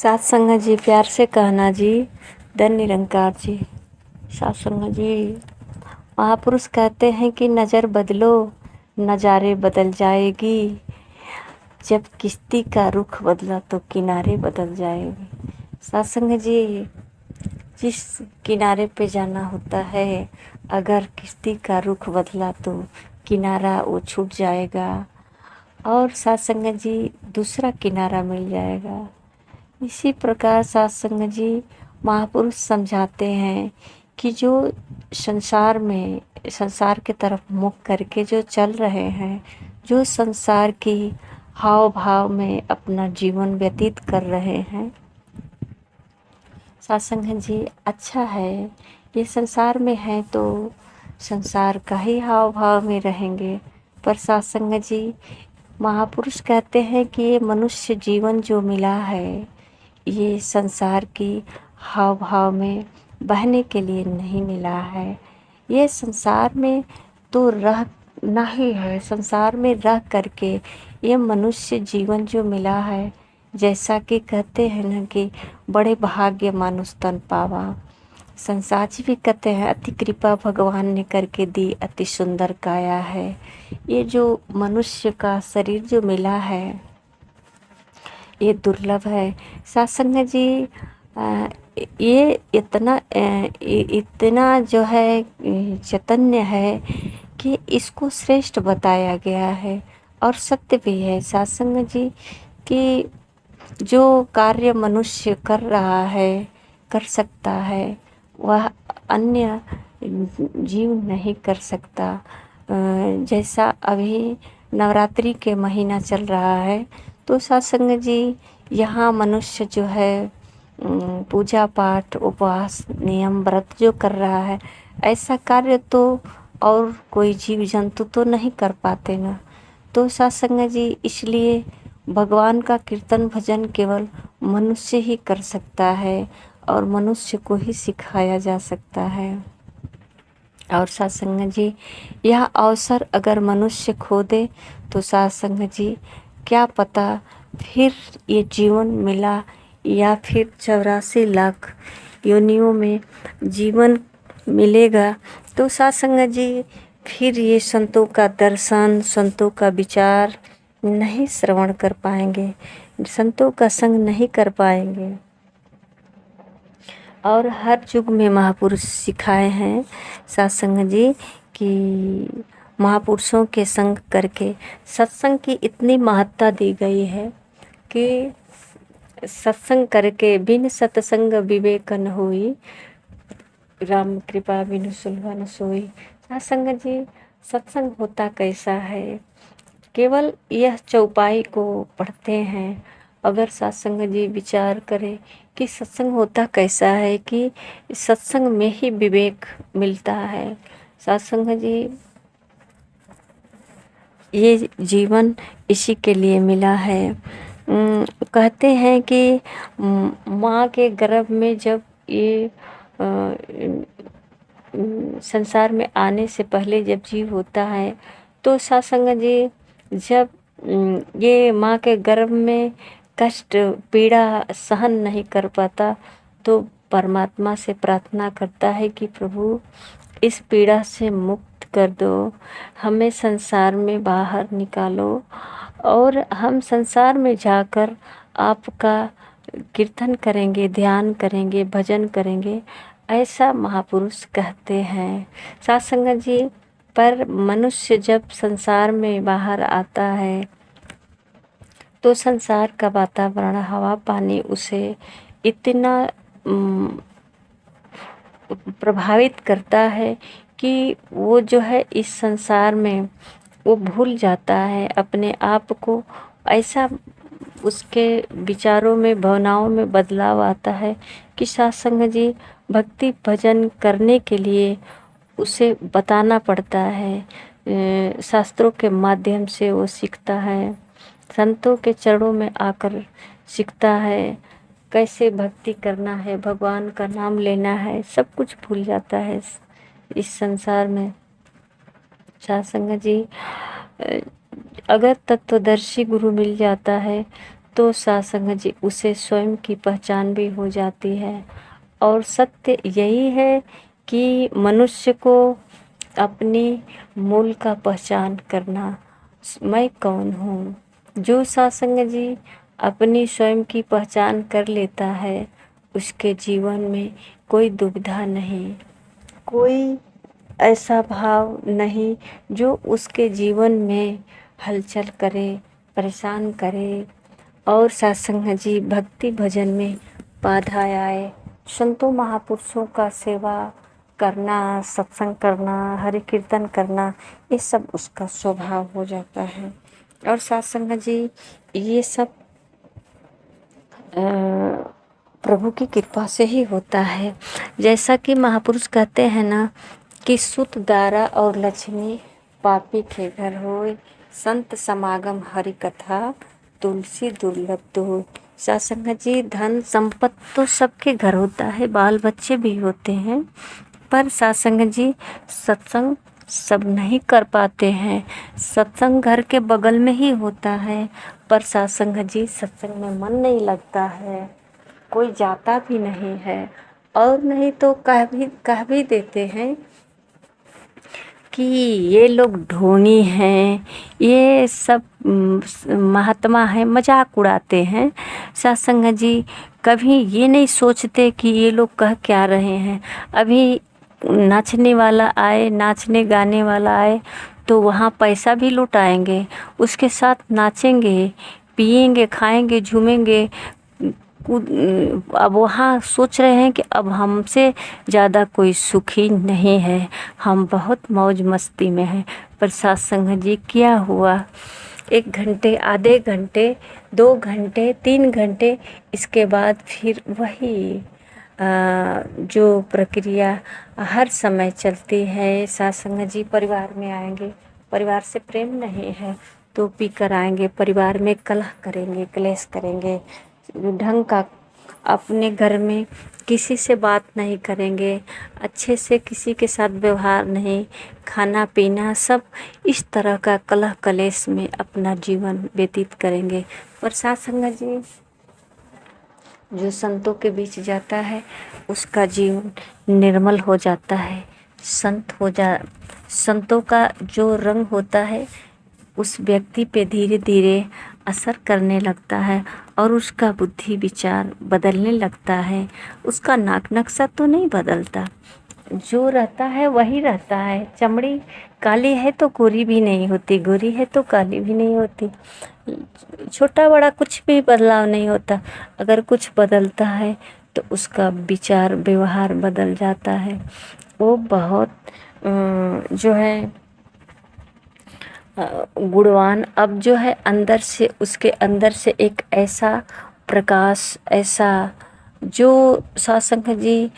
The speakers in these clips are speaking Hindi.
सत्संग जी, प्यार से कहना जी, धन निरंकार जी। सत्संग जी, महापुरुष कहते हैं कि नज़र बदलो, नज़ारे बदल जाएगी। जब किश्ती का रुख बदला तो किनारे बदल जाएगी। सत्संग जी, जिस किनारे पे जाना होता है, अगर किश्ती का रुख बदला तो किनारा वो छूट जाएगा और सत्संग जी दूसरा किनारा मिल जाएगा। इसी प्रकार सत्संग जी महापुरुष समझाते हैं कि जो संसार के तरफ मुख करके जो चल रहे हैं, जो संसार की हाव भाव में अपना जीवन व्यतीत कर रहे हैं, सत्संग जी अच्छा है। ये संसार में है तो संसार का ही हाव भाव में रहेंगे, पर सत्संग जी महापुरुष कहते हैं कि ये मनुष्य जीवन जो मिला है, ये संसार की हाव भाव में बहने के लिए नहीं मिला है। ये संसार में तो रहना ही है। संसार में रह करके ये मनुष्य जीवन जो मिला है, जैसा कि कहते हैं ना कि बड़े भाग्य मानुष तन पावा। संसार जी भी कहते हैं अति कृपा भगवान ने करके दी, अति सुंदर काया है। ये जो मनुष्य का शरीर जो मिला है, ये दुर्लभ है। सत्संग जी ये इतना जो है चैतन्य है कि इसको श्रेष्ठ बताया गया है और सत्य भी है। सत्संग जी कि जो कार्य मनुष्य कर रहा है, कर सकता है, वह अन्य जीव नहीं कर सकता। जैसा अभी नवरात्रि के महीना चल रहा है, तो सत्संग जी यहाँ मनुष्य जो है पूजा पाठ, उपवास, नियम, व्रत जो कर रहा है, ऐसा कार्य तो और कोई जीव जंतु तो नहीं कर पाते ना। तो सत्संग जी इसलिए भगवान का कीर्तन भजन केवल मनुष्य ही कर सकता है और मनुष्य को ही सिखाया जा सकता है। और सत्संग जी यह अवसर अगर मनुष्य खो दे तो सत्संग जी क्या पता फिर ये जीवन मिला या फिर 84 लाख योनियों में जीवन मिलेगा, तो सत्संग जी फिर ये संतों का दर्शन, संतों का विचार नहीं श्रवण कर पाएंगे, संतों का संग नहीं कर पाएंगे। और हर युग में महापुरुष सिखाए हैं सत्संग जी कि महापुरुषों के संग करके सत्संग की इतनी महत्ता दी गई है कि सत्संग करके बिन सत्संग विवेक न होई, राम कृपा बिनु सुलभ न सोई। सत्संग जी सत्संग होता कैसा है, केवल यह चौपाई को पढ़ते हैं। अगर सत्संग जी विचार करें कि सत्संग होता कैसा है, कि सत्संग में ही विवेक मिलता है। सत्संग जी ये जीवन इसी के लिए मिला है। कहते हैं कि माँ के गर्भ में जब ये संसार में आने से पहले जब जीव होता है, तो सत्संग जी जब ये माँ के गर्भ में कष्ट पीड़ा सहन नहीं कर पाता, तो परमात्मा से प्रार्थना करता है कि प्रभु इस पीड़ा से मुक्त कर दो, हमें संसार में बाहर निकालो और हम संसार में जाकर आपका कीर्तन करेंगे, ध्यान करेंगे, भजन करेंगे, ऐसा महापुरुष कहते हैं। सत्संग जी पर मनुष्य जब संसार में बाहर आता है तो संसार का वातावरण, हवा पानी उसे इतना प्रभावित करता है कि वो जो है इस संसार में वो भूल जाता है अपने आप को। ऐसा उसके विचारों में, भावनाओं में बदलाव आता है कि सत्संग जी भक्ति भजन करने के लिए उसे बताना पड़ता है। शास्त्रों के माध्यम से वो सीखता है, संतों के चरणों में आकर सीखता है कैसे भक्ति करना है, भगवान का नाम लेना है, सब कुछ भूल जाता है इस संसार में। सत्संग जी अगर तत्वदर्शी गुरु मिल जाता है तो सत्संग जी उसे स्वयं की पहचान भी हो जाती है। और सत्य यही है कि मनुष्य को अपनी मूल का पहचान करना, मैं कौन हूँ। जो सत्संग जी अपनी स्वयं की पहचान कर लेता है, उसके जीवन में कोई दुविधा नहीं, कोई ऐसा भाव नहीं जो उसके जीवन में हलचल करे, परेशान करे। और सत्संग जी भक्ति भजन में बाधा आए, संतों महापुरुषों का सेवा करना, सत्संग करना, हरि कीर्तन करना, ये सब उसका स्वभाव हो जाता है। और सत्संग जी ये सब प्रभु की कृपा से ही होता है। जैसा कि महापुरुष कहते हैं ना कि सुत दारा और लक्ष्मी पापी के घर होय, संत समागम हरि कथा तुलसी दुर्लभ तो। सत्संग जी धन संपत्ति तो सबके घर होता है, बाल बच्चे भी होते हैं, पर सत्संग जी सत्संग सब नहीं कर पाते हैं। सत्संग घर के बगल में ही होता है, पर सत्संग जी सत्संग में मन नहीं लगता है, कोई जाता भी नहीं है। और नहीं तो कह भी देते हैं कि ये लोग ढोंगी हैं, ये सब महात्मा हैं, मजाक उड़ाते हैं। सत्संग जी कभी ये नहीं सोचते कि ये लोग कह क्या रहे हैं। अभी नाचने वाला आए, नाचने गाने वाला आए तो वहाँ पैसा भी लुटाएंगे, उसके साथ नाचेंगे, पिएंगे, खाएंगे, झूमेंगे। अब वहाँ सोच रहे हैं कि अब हमसे ज़्यादा कोई सुखी नहीं है, हम बहुत मौज मस्ती में हैं। पर सत्संग जी क्या हुआ, 1 घंटे, आधे घंटे, 2 घंटे, 3 घंटे, इसके बाद फिर वही जो प्रक्रिया हर समय चलती है। सत्संग जी परिवार में आएंगे, परिवार से प्रेम नहीं है तो पी कर आएंगे, परिवार में कलह करेंगे, क्लेश करेंगे, ढंग का अपने घर में किसी से बात नहीं करेंगे, अच्छे से किसी के साथ व्यवहार नहीं, खाना पीना सब इस तरह का कलह कलेश में अपना जीवन व्यतीत करेंगे। पर सत्संग जी जो संतों के बीच जाता है उसका जीवन निर्मल हो जाता है। संतों का जो रंग होता है उस व्यक्ति पे धीरे धीरे असर करने लगता है और उसका बुद्धि विचार बदलने लगता है। उसका नाक नक्शा तो नहीं बदलता, जो रहता है वही रहता है। चमड़ी काली है तो गोरी भी नहीं होती, गोरी है तो काली भी नहीं होती। छोटा बड़ा कुछ भी बदलाव नहीं होता। अगर कुछ बदलता है तो उसका विचार व्यवहार बदल जाता है। वो बहुत जो है गुणवान अब जो है अंदर से, उसके अंदर से एक ऐसा प्रकाश, ऐसा जो सत्संग जी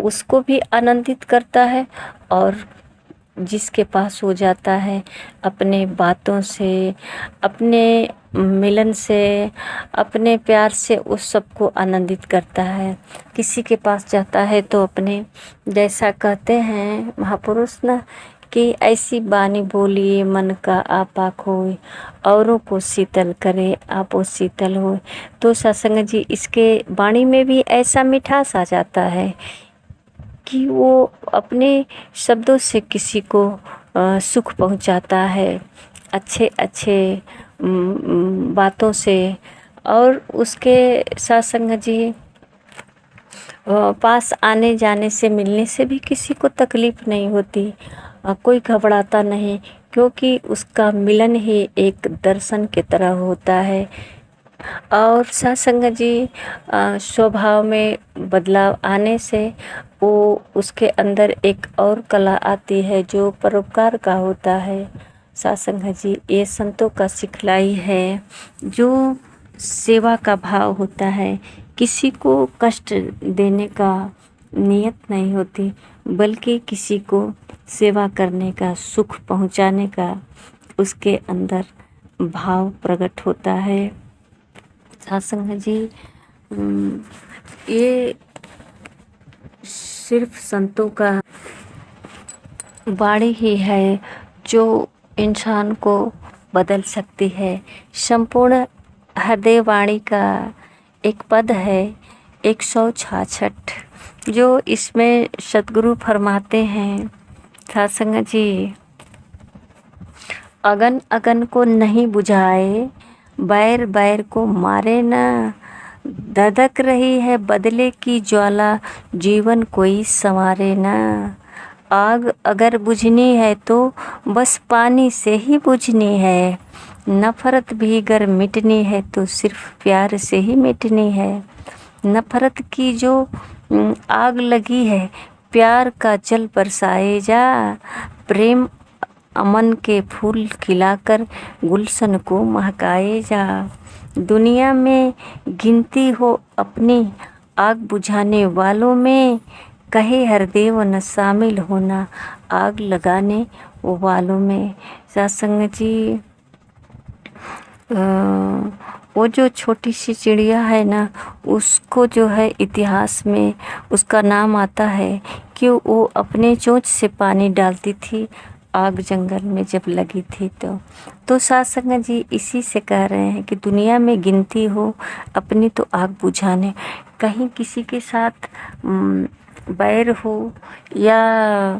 उसको भी आनंदित करता है और जिसके पास हो जाता है अपने बातों से, अपने मिलन से, अपने प्यार से उस सबको आनंदित करता है। किसी के पास जाता है तो अपने, जैसा कहते हैं महापुरुष ना कि ऐसी बानी बोलिए मन का आपा खोए, औरों को शीतल करे आपो शीतल हो। तो सत्संग जी इसके वाणी में भी ऐसा मिठास आ जाता है कि वो अपने शब्दों से किसी को सुख पहुंचाता है, अच्छे अच्छे बातों से। और उसके सत्संग जी पास आने जाने से, मिलने से भी किसी को तकलीफ़ नहीं होती, कोई घबराता नहीं, क्योंकि उसका मिलन ही एक दर्शन की तरह होता है। और सत्संग जी स्वभाव में बदलाव आने से वो उसके अंदर एक और कला आती है जो परोपकार का होता है। सत्संग जी ये संतों का सिखलाई है, जो सेवा का भाव होता है, किसी को कष्ट देने का नियत नहीं होती, बल्कि किसी को सेवा करने का, सुख पहुंचाने का उसके अंदर भाव प्रकट होता है। सत्संग जी ये सिर्फ संतों का वाणी ही है जो इंसान को बदल सकती है। संपूर्ण हृदय वाणी का एक पद है 166, जो इसमें सतगुरु फरमाते हैं सत्संग जी, अगन अगन को नहीं बुझाए, बैर बैर को मारे ना, धधक रही है बदले की ज्वाला, जीवन कोई संवारे ना। आग अगर बुझनी है तो बस पानी से ही बुझनी है, नफ़रत भी अगर मिटनी है तो सिर्फ प्यार से ही मिटनी है। नफ़रत की जो आग लगी है, प्यार का जल बरसाए जा, प्रेम अमन के फूल खिलाकर गुलशन को महकाए जा। दुनिया में गिनती हो अपनी आग बुझाने वालों में, कहे हरदेव न शामिल होना आग लगाने वालों में। सत्संग जी, वो जो छोटी सी चिड़िया है ना, उसको जो है इतिहास में उसका नाम आता है कि वो अपने चोंच से पानी डालती थी आग जंगल में जब लगी थी। तो सत्संग जी इसी से कह रहे हैं कि दुनिया में गिनती हो अपनी तो आग बुझाने, कहीं किसी के साथ बैर हो या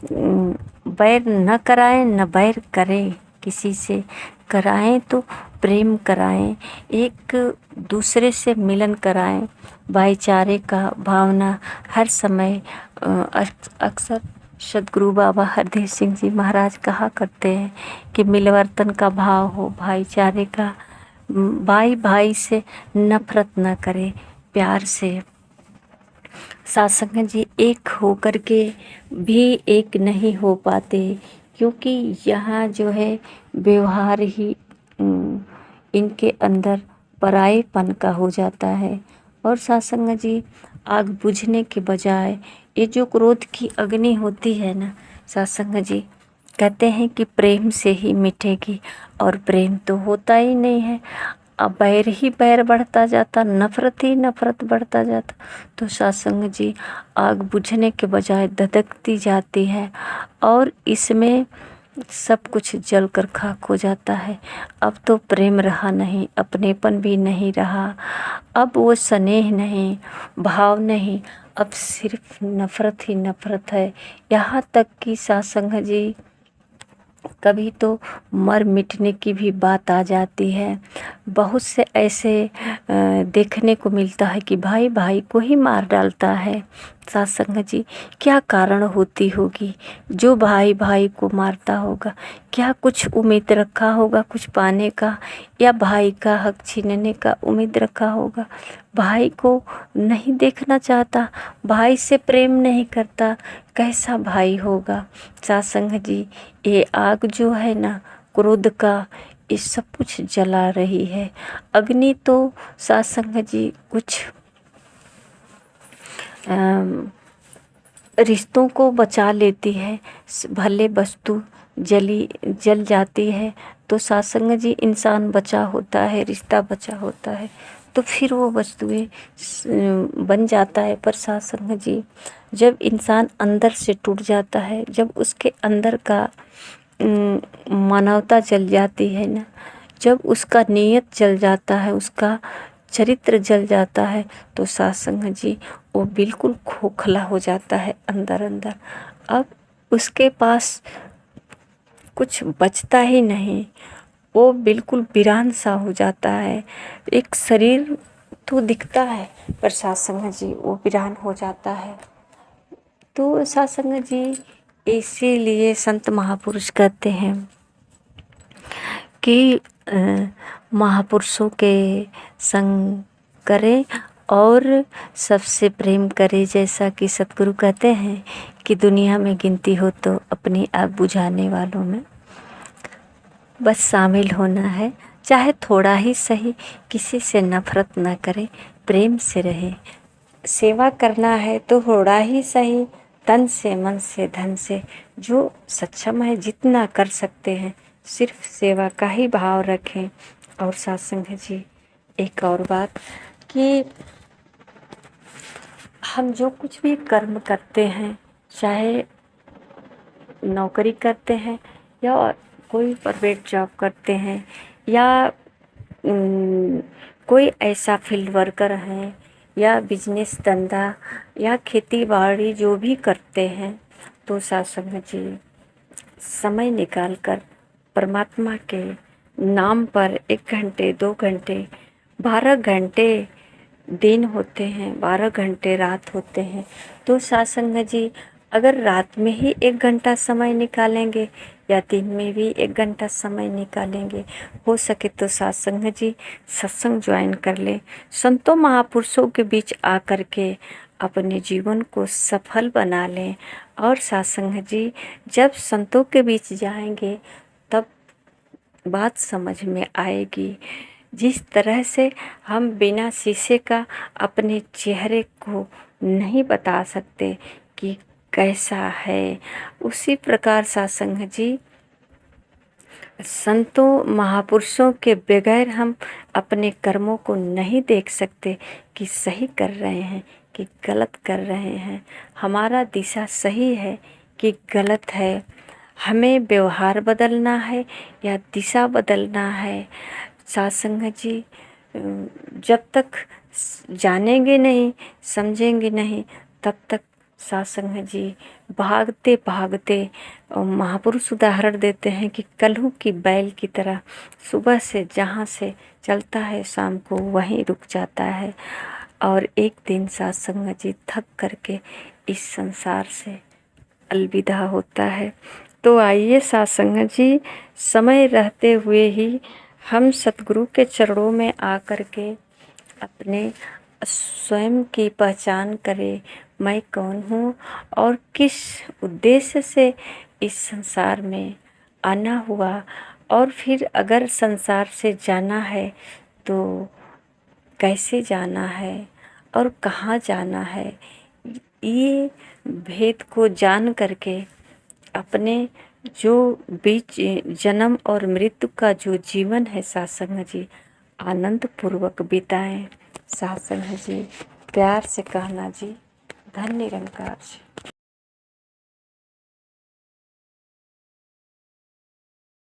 बैर न कराएं न बैर करें, किसी से कराएं तो प्रेम कराएं, एक दूसरे से मिलन कराएं, भाईचारे का भावना हर समय। अक्सर सदगुरु बाबा हरदेव सिंह जी महाराज कहा करते हैं कि मिलवर्तन का भाव हो, भाईचारे का, भाई भाई से नफरत न करे, प्यार से। सत्संग जी, एक होकर के भी एक नहीं हो पाते, क्योंकि यहाँ जो है व्यवहार ही इनके अंदर परायेपन का हो जाता है। और सत्संग जी, आग बुझने के बजाय ये जो क्रोध की अग्नि होती है ना सत्संग जी, कहते हैं कि प्रेम से ही मिटेगी, और प्रेम तो होता ही नहीं है। अब बैर ही बैर बढ़ता जाता, नफ़रत ही नफ़रत बढ़ता जाता। तो सत्संग जी, आग बुझने के बजाय धधकती जाती है और इसमें सब कुछ जल कर खाक हो जाता है। अब तो प्रेम रहा नहीं, अपनेपन भी नहीं रहा, अब वो स्नेह नहीं, भाव नहीं, अब सिर्फ नफ़रत ही नफ़रत है। यहाँ तक कि सत्संग जी, कभी तो मर मिटने की भी बात आ जाती है। बहुत से ऐसे देखने को मिलता है कि भाई भाई को ही मार डालता है। सत्संग जी, क्या कारण होती होगी जो भाई भाई को मारता होगा? क्या कुछ उम्मीद रखा होगा कुछ पाने का, या भाई का हक छीनने का उम्मीद रखा होगा? भाई को नहीं देखना चाहता, भाई से प्रेम नहीं करता, कैसा भाई होगा? सत्संग जी, ये आग जो है ना क्रोध का, ये सब कुछ जला रही है। अग्नि तो सत्संग जी कुछ रिश्तों को बचा लेती है, भले वस्तु जल जाती है तो सत्संग जी इंसान बचा होता है, रिश्ता बचा होता है, तो फिर वो वस्तुएं बन जाता है। पर सत्संग जी, जब इंसान अंदर से टूट जाता है, जब उसके अंदर का मानवता जल जाती है ना, जब उसका नीयत जल जाता है, उसका चरित्र जल जाता है, तो सत्संग जी वो बिल्कुल खोखला हो जाता है अंदर अंदर। अब उसके पास कुछ बचता ही नहीं, वो बिल्कुल वीरान सा हो जाता है। एक शरीर तो दिखता है पर सत्संग जी वो वीरान हो जाता है। तो सत्संग जी, इसीलिए संत महापुरुष कहते हैं कि महापुरुषों के संग करें और सबसे प्रेम करें। जैसा कि सतगुरु कहते हैं कि दुनिया में गिनती हो तो अपनी आग बुझाने वालों में बस शामिल होना है, चाहे थोड़ा ही सही, किसी से नफरत ना करें, प्रेम से रहे। सेवा करना है तो थोड़ा ही सही, तन से मन से धन से, जो सक्षम है जितना कर सकते हैं सिर्फ सेवा का ही भाव रखें। और सत्संग जी, एक और बात कि हम जो कुछ भी कर्म करते हैं, चाहे नौकरी करते हैं या कोई प्राइवेट जॉब करते हैं या कोई ऐसा फील्ड वर्कर हैं या बिजनेस धंधा या खेती बाड़ी जो भी करते हैं, तो सत्संग जी समय निकाल कर परमात्मा के नाम पर 1 घंटे 2 घंटे 12 घंटे दिन होते हैं, 12 घंटे रात होते हैं, तो सत्संग जी अगर रात में ही 1 घंटा समय निकालेंगे या दिन में भी 1 घंटा समय निकालेंगे, हो सके तो सत्संग जी सत्संग ज्वाइन कर लें। संतों महापुरुषों के बीच आकर के अपने जीवन को सफल बना लें। और सत्संग जी जब संतों के बीच जाएंगे तब बात समझ में आएगी। जिस तरह से हम बिना शीशे का अपने चेहरे को नहीं बता सकते कि कैसा है, उसी प्रकार सत्संग जी संतों महापुरुषों के बगैर हम अपने कर्मों को नहीं देख सकते कि सही कर रहे हैं कि गलत कर रहे हैं, हमारा दिशा सही है कि गलत है, हमें व्यवहार बदलना है या दिशा बदलना है। सत्संग जी जब तक जानेंगे नहीं, समझेंगे नहीं, तब तक सत्संग जी भागते भागते महापुरुष उदाहरण देते हैं कि कल्हू की बैल की तरह सुबह से जहाँ से चलता है शाम को वहीं रुक जाता है और एक दिन सत्संग जी थक करके इस संसार से अलविदा होता है। तो आइए सत्संग जी समय रहते हुए ही हम सतगुरु के चरणों में आकर के अपने स्वयं की पहचान करें, मैं कौन हूँ और किस उद्देश्य से इस संसार में आना हुआ, और फिर अगर संसार से जाना है तो कैसे जाना है और कहाँ जाना है। ये भेद को जान करके अपने जो बीच जन्म और मृत्यु का जो जीवन है सत्संग जी आनंद पूर्वक बिताएं। सत्संग जी प्यार से कहना जी, धन्य निरंकार जी।